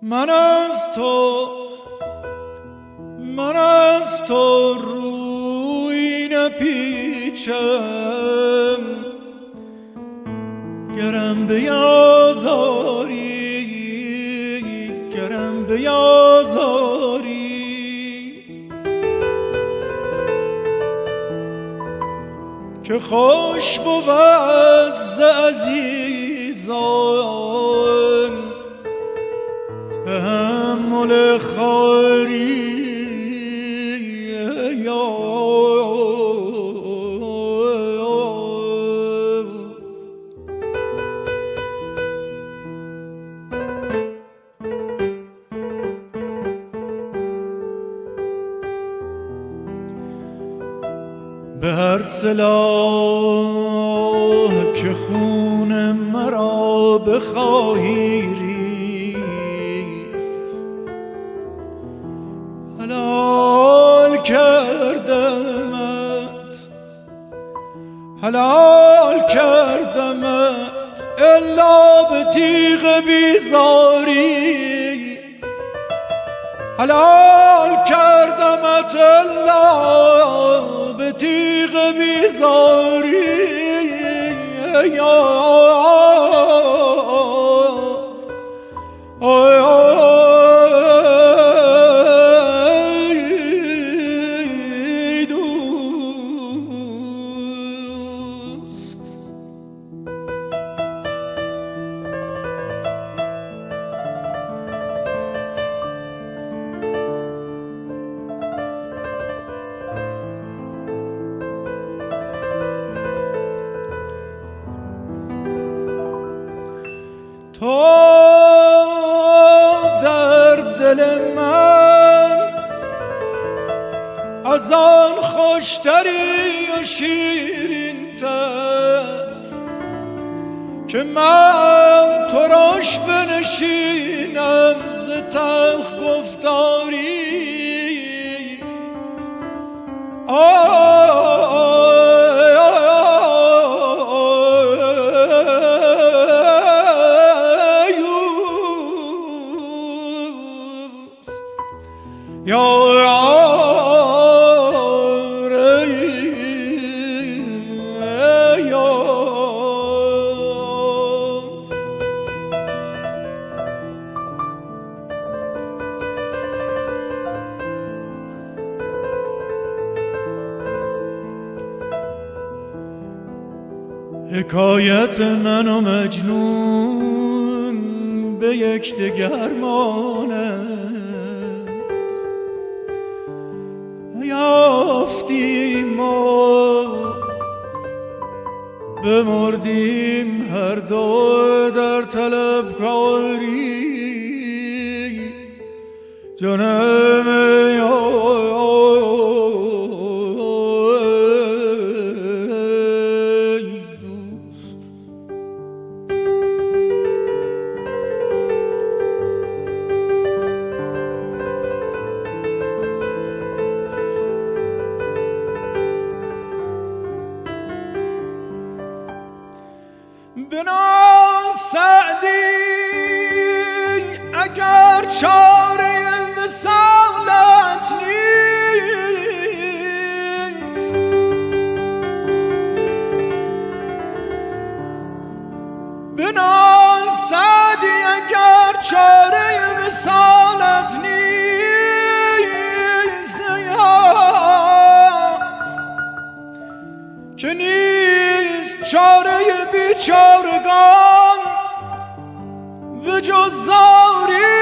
من از تو روی نپیچم، گرم بیازاری که خوش بود ز عزیزان تحمل خواری. به هر سلاح که خون مرا بخواهی ریخت، حلال کردمت الا به تیغ بیزاری، حلال کردمت الا به تیغ بیزاری. تو در دل من از آن خوشتری و شیرین‌تر که من ترش بنشینم ز تلخ گفتاری. حکایت من و مجنون به یکدیگر ماند، نیافتیم ما بمردیم هر دو در طلبکاری. جانم بنال سعدی اگر چاره وصالت نیست، بنال سعدی اگر چاره وصالت نیست، که نیست چاره بیچارگان و جز زاری.